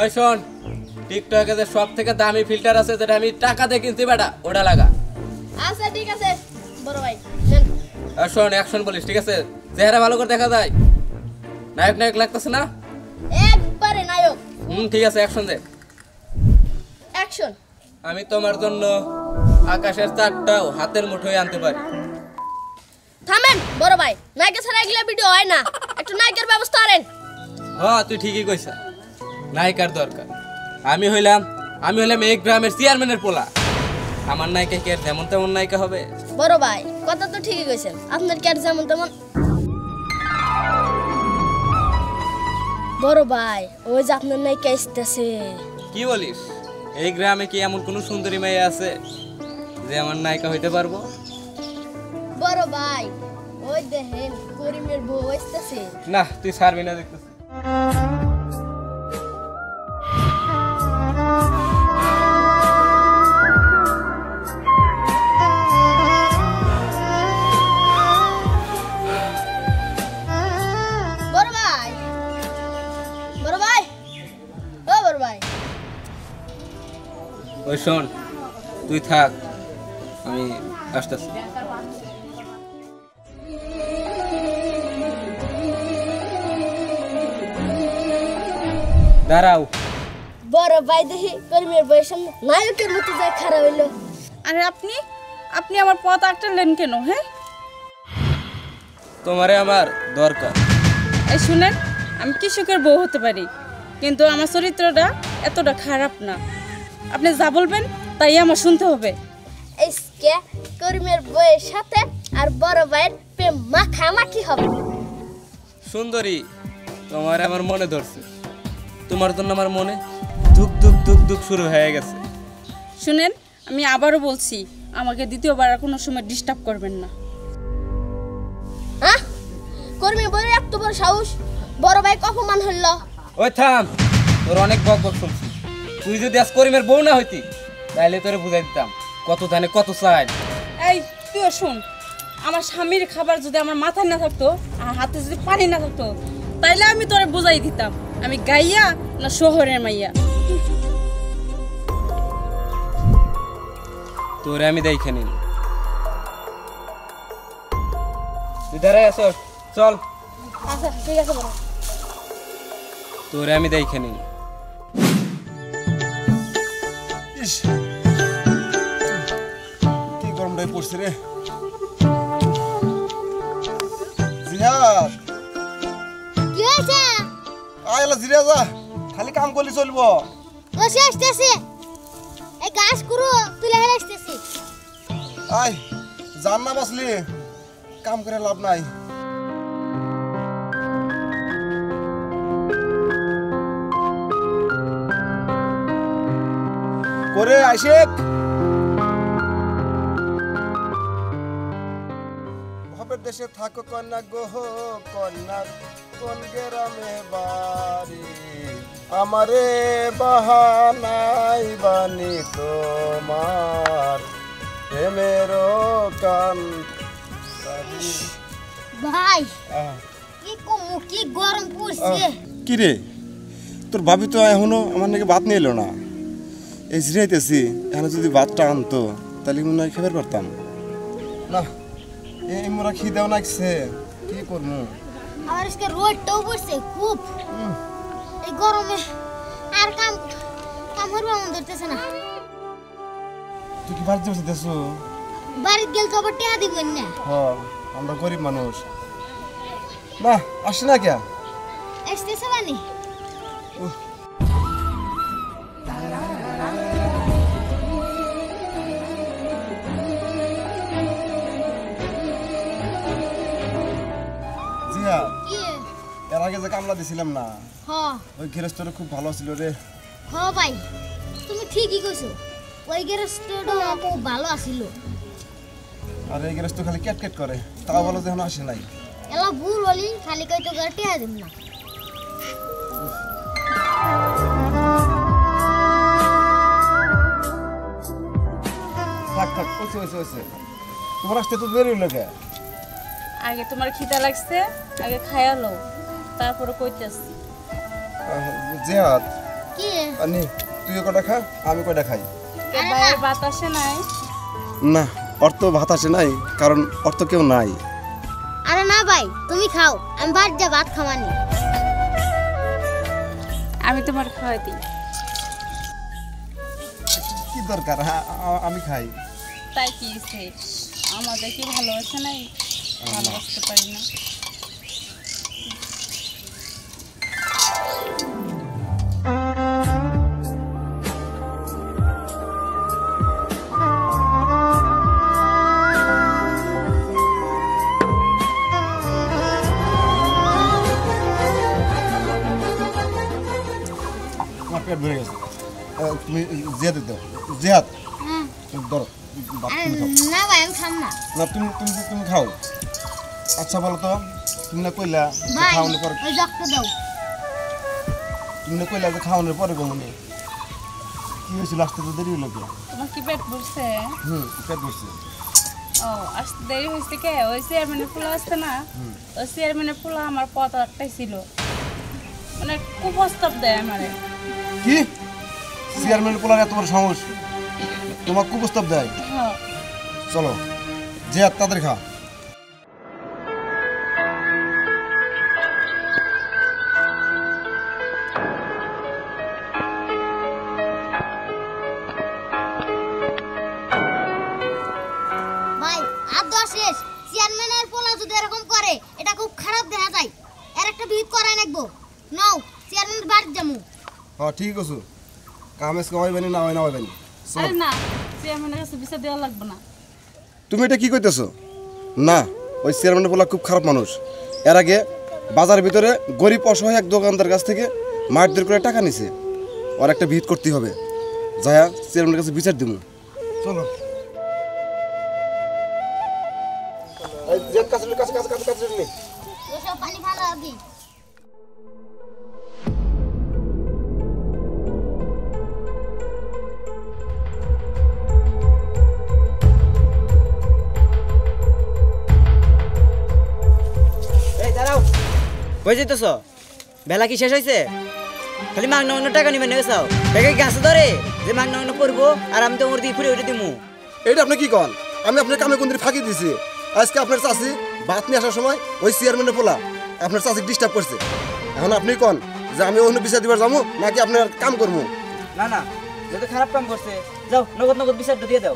ওই শোন, টিকটকে যে সব থেকে দামি ফিল্টার আছে যেটা আমি টাকা দিয়ে কিনছি বেটা, ওটা লাগা। আচ্ছা ঠিক আছে বড় ভাই নেন। আর শোন, অ্যাকশন বলিস, ঠিক আছে? চেহারা ভালো করে দেখা যায়, নায়ক নায়ক লাগতেছে না? একবারে নায়ক। ঠিক আছে, অ্যাকশন দে। অ্যাকশন। আমি তোমার জন্য আকাশের চারটাও হাতের মুঠোয় আনতে পারি। থামেন বড় ভাই, নায়িকা ছাড়া এগুলা ভিডিও হয় না, একটু নায়িকার ব্যবস্থা করেন। হ্যাঁ, তুই ঠিকই কইছ, নায়িকার দরকার। আমি হইলাম এই গ্রামের চেয়ারম্যানের পোলা। আমার নায়িকা কি আর যেমন তেমন নায়িকা হবে? বড় ভাই কথা তো ঠিকই কইছেন, আপনার কি আর যেমন তেমন। বড় ভাই ওই যে আপনার নায়িকা আসতেছে। কি বলিস? এই গ্রামে কি এমন কোন সুন্দরী মেয়ে আছে যে আমার নায়িকা হইতে পারবো? বড় ভাই ওই দেখেন করিমের বউ আসতেছে। না, তুই ছাড়বি না দেখতেছি। ওই শোন, তুই থাক, আমি আসতেছি। দাঁড়াও। বড় ভাই দেখি করিমের বউয়ের সামনে নায়কের মতো যায় খাড়া হইলো। আরে আপনি আমার পথ আটকালেন কেন? হ্যাঁ, তোমারে আমার দরকার। এই শুনেন, আমি কৃষকের বউ হতে পারি, কিন্তু আমার চরিত্রটা এতটা খারাপ না। আপনি যা বলবেন তাই আমার শুনতে হবে। এইসকে করিমের বউয়ের সাথে আর বড় ভাইয়ের প্রেম মাখামাখি হবে। সুন্দরী, তোমার আমার মনে ধরছে। তোমার জন্য আমার মনে দুঃখ দুঃখ দুঃখ দুঃখ শুরু হয়ে গেছে। শুনেন, আমি আবারও বলছি, আমাকে দ্বিতীয়বার আর কোনো সময় ডিস্টার্ব করবেন না। হ্যাঁ, করিমের বউয়ের এত বড় সাহস, বড় ভাই অপমান হইল। ওই থাম, তোর অনেক বক বক শুনছি। তুই যদি আজ করিমের বউ না হইতি তাহলে তোরে বুঝাই দিতাম কত ধানে কত চাই। এই তুইও শুন, আমার স্বামীর খাবার যদি আমার মাথায় না থাকতো আর হাতে যদি পানি না থাকতো, তাইলে আমি তোরে বুঝাই দিতাম আমি গাইয়া না শহরের মাইয়া। তোরে আমি দেখে নিন। তুই দাঁড়াই আছো, চল। আচ্ছা ঠিক আছে বড়। তোরে আমি দেখে নিন। কি গরমটাই পড়ছে রে। জিহাদ, কি হয়েছে? আয়লা জিরা যা, খালি কাম করলে চলবো। বসে আসতেছি, এই গাছ কুরু তুলে হেলে আসতেছি। আয় জান না বাসলি, কাম করে লাভ নাই। করে আইশেক ভাবের দেশে থাকো কন্যা গো কন্যা, কোন গ্রামে বাড়ি, আমারে বাহানাই বানি তোমার প্রেমেরও কান। ভাই কি গরম পড়ছে। কি রে, তোর ভাবি তো এখনো আমার নাকি ভাত নিয়ে এলো না। এই জিরাইতেছি, এখানে যদি ভাতটা আনতো তাহলে মনে হয় খেতে পারতাম না। এই মোরা খিদেও লাগছে, কি করবো? আর আজকে রোদটাও পড়ছে খুব, এই গরমে আর কাম করবো মন ধরতেছে না। তুই কি বাড়িতে বসে দেছো? বাড়িতে গেলে তো আবার টেয়া দিবেন না। হ্যাঁ, আমরা গরিব মানুষ। না আসে না কে আসতেছে মানে জিয়া, কি? এর আগে যে কামলা দিছিলাম না, হ্যাঁ ওই গৃহস্থটা খুব ভালো ছিল রে। হ্যাঁ ভাই তুমি ঠিকই কইছো, ওই গৃহস্থটা খুব ভালো আছিল। আর এই গৃহস্থ খালি ক্যাট ক্যাট করে, তাও ভালো যেন আসে নাই। এলা ভুল বলি খালি কই তো টেয়া দিম না। থাক থাক, ওইসে ওইসে ওইসে, তোমার আসতে তো দেরি হইলো কে? আগে তোমার খিদা লাগছে, আগে খায়ালো, তারপরে কইতেছি। জিহাদ, কি আর নে তুইও কটা খা আমি কটা খাই ভাইয়ের বাতাসে নাই। না ওর তো ভাত আসে নাই, কারণ ওর তো কেউ নাই। আরে না ভাই তুমি খাও, আমি বাড়ি যা ভাত খাওয়ানি। আমি তোমার খাওয়াই দিই। কি দরকার, হ্যাঁ আমি খাই। তাই কি হয়েছে? আমাদের কি ভালোবাসা নাই? ভালোবাসতে পারি না। আমার পেট ভরে গেছে। তুমি জিয়াদ দাও, জিয়াদ হ্যাঁ ধরো ভাত আরে তুমি খাও। না ভাই আমি খাম না। না তুমি তুমি তুমি খাও। আচ্ছা বলো তো, তুমি না কইলা যে ভাই খাওয়ানোর পর, ওই জগটা দাও। তুমি না কইলা যে খাওয়ানোর পরে কমনে কি হয়েছিল? আসতে তো দেরি হলো কে? তোমার কি পেট ভরছে? পেট ভরছে। ও আসতে দেরি হয়েছে কে? ওই চেয়ারম্যানের পোলা আসছে না, ওই চেয়ারম্যানের পোলা আমার পথ আটকাইছিল, মানে কুপ্রস্তাব দেয় আমারে। কি চেয়ারম্যান পোলার এত বড় সাহস, তোমার কুপ্রস্তাব দেয়? হ্যাঁ চলো জিয়াদ তাড়াতাড়ি খা। ভাই আর দশ শেষ। চেয়ারম্যানের পোলা যদি এরকম করে এটা খুব খারাপ দেখা যায়। এর একটা বিহিত করাই রাখবো। নাও চেয়ারম্যানের বাড়ি যাবো। হ্যাঁ ঠিক আছে, কামেজ খাওয়াইবেনি না হয় না হইবেনি। আরে না, চেয়ারম্যানের কাছে বিচার দেওয়া লাগবে না। তুমি এটা কি কইতেছো? না, ওই চেয়ারম্যানের পোলা খুব খারাপ মানুষ। এর আগে বাজারের ভিতরে গরিব অসহায় এক দোকানদার কাছ থেকে মারধর করে টাকা নিছে। ওর একটা ভিত করতে হবে, যায়া চেয়ারম্যানের কাছে বিচার দিব। চলো ওসব পানি ভালো আগে। এই দাঁড়াও, কই যেতেছ? বেলা কি শেষ হয়েছে? খালি মাগনা অন্য টাকা নিবেন নেবেছাও? টাকা কি গাছে ধরে যে মাগনা অন্য পড়বো আর আমি তো ওর দিয়ে ফুড়ে উঠে দিমু? এইটা আপনি কি কন? আমি আপনার কামে কোন দিন ফাঁকি দিছি? আজকে আপনার চাষি ভাত নিয়ে আসার সময় ওই চেয়ারম্যানের পোলা আপনার চাষি ডিস্টার্ব করছে। এখন আপনি কন যে আমি অন্য বিচার দিবার যাবো নাকি আপনার কাম করবো? না না, যেহেতু খারাপ কাম করছে, যাও নগদ নগদ বিচারটা দিয়ে দাও।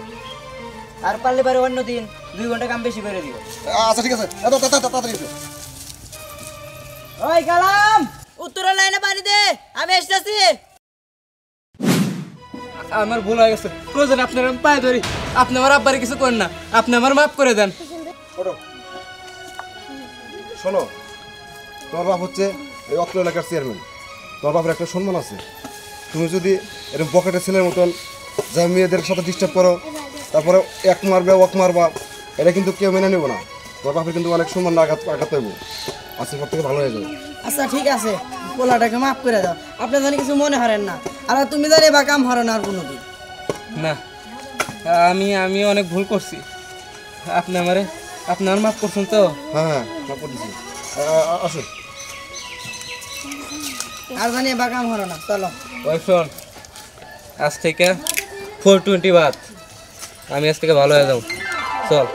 আর পারলে পারে অন্য দিন 2 ঘন্টা কাম বেশি করে দিও। আচ্ছা ঠিক আছে, তাড়াতাড়ি এসো। ওই কালাম, উত্তরের লাইনে পানি দে, আমি এসেছি। আমার ভুল হয়ে গেছে, প্রয়োজন আপনার আমি পায়ে ধরি। আপনি আমার আব্বারে কিছু করেন না, আপনি আমার মাফ করে দেন। ওঠো। শোনো, তোমার বাপ হচ্ছে এই অত্র এলাকার চেয়ারম্যান। তোমার বাপের একটা সম্মান আছে। তুমি যদি এরকম পকেটের ছেলের মতন যা মেয়েদের সাথে ডিস্টার্ব করো, তারপরে এক মারবে ওক মারবা, এটা কিন্তু কেউ মেনে নেব না। তোমার বাপের কিন্তু অনেক সম্মান আঘাত পাইব। আজকের পর থেকে ভালো হয়ে যাবে। আচ্ছা ঠিক আছে, পোলাটাকে মাফ করে দাও। আপনি জানি কিছু মনে হারেন না, আর তুমি জানি বা কাম হারো না আর কোনোদিন। না, আমি অনেক ভুল করছি। আপনি আমার মাফ করছেন তো? হ্যাঁ মাফ করে দিচ্ছি। আসো। আর জানি বা কাম হারো না, চলো। ওই শোন, আজ থেকে 420 বাদ। আমি আজ থেকে ভালো হয়ে যাবো, চল।